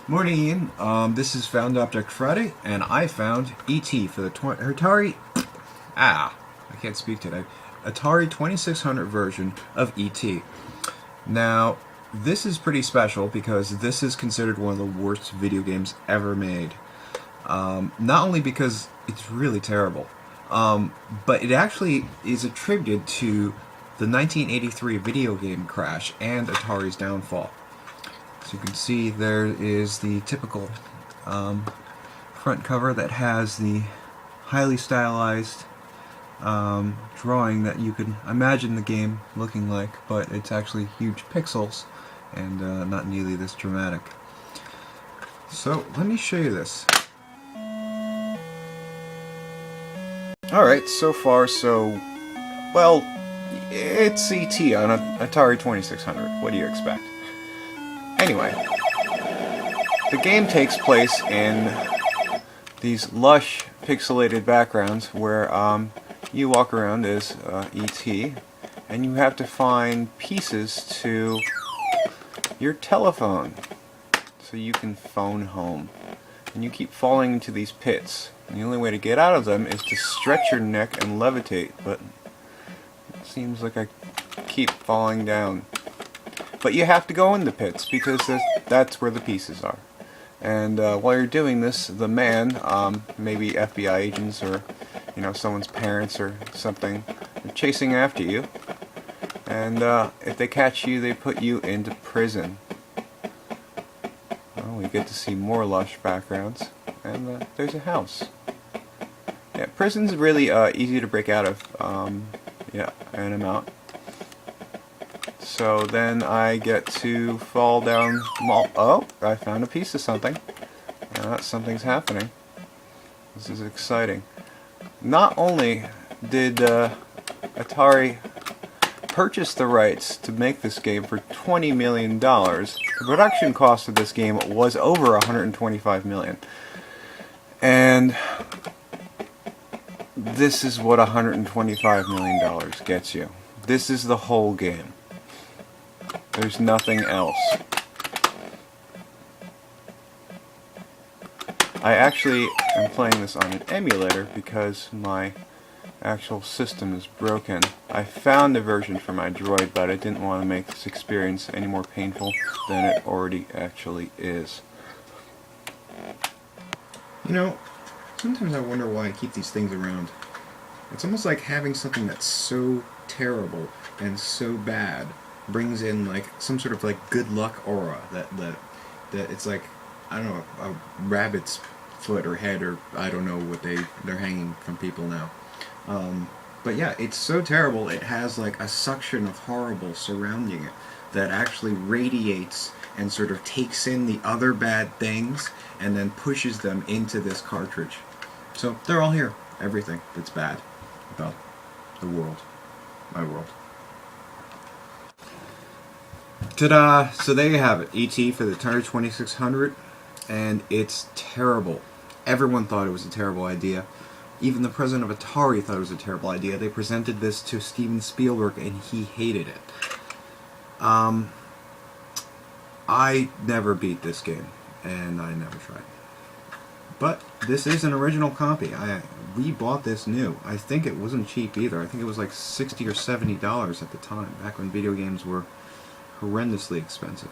Morning, Ian. This is Found Object Friday, and I found E.T. for the Atari. I can't speak today. Atari 2600 version of E.T. Now, this is pretty special because this is considered one of the worst video games ever made. Not only because it's really terrible, but it actually is attributed to the 1983 video game crash and Atari's downfall. So you can see there is the typical front cover that has the highly stylized drawing that you could imagine the game looking like, but it's actually huge pixels and not nearly this dramatic. So let me show you this. Alright, so far so, well, it's E.T. on an Atari 2600. What do you expect? Anyway, the game takes place in these lush pixelated backgrounds where you walk around as E.T. and you have to find pieces to your telephone so you can phone home. And you keep falling into these pits. And the only way to get out of them is to stretch your neck and levitate, but it seems like I keep falling down. But you have to go in the pits because that's where the pieces are. And while you're doing this, the man, maybe FBI agents or someone's parents or something, are chasing after you. And if they catch you, they put you into prison. Well, we get to see more lush backgrounds, and there's a house. Yeah, prison's really easy to break out of. Yeah, and I'm out. So then I get to fall down. Oh, I found a piece of something. Something's happening. This is exciting. Not only did Atari purchase the rights to make this game for $20 million, the production cost of this game was over $125 million. And this is what $125 million gets you. This is the whole game. There's nothing else. I actually am playing this on an emulator because my actual system is broken. I found a version for my Droid, but I didn't want to make this experience any more painful than it already actually is. Sometimes I wonder why I keep these things around. It's almost like having something that's so terrible and so bad brings in like some sort of like good luck aura that it's like, I don't know, a rabbit's foot or head, or I don't know what they're hanging from people now. But yeah, it's so terrible it has like a suction of horrible surrounding it that actually radiates and sort of takes in the other bad things and then pushes them into this cartridge. So they're all here. Everything that's bad about the world. My world. Ta-da! So there you have it, E.T. for the Atari 2600, and it's terrible. Everyone thought it was a terrible idea. Even the president of Atari thought it was a terrible idea. They presented this to Steven Spielberg, and he hated it. I never beat this game, and I never tried. But this is an original copy. We bought this new. I think it wasn't cheap either. I think it was like $60 or $70 at the time, back when video games were horrendously expensive.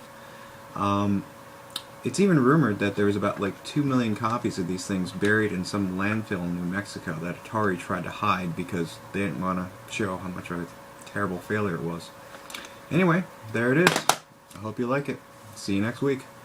It's even rumored that there was about like 2 million copies of these things buried in some landfill in New Mexico that Atari tried to hide because they didn't want to show how much of a terrible failure it was. Anyway, there it is. I hope you like it. See you next week.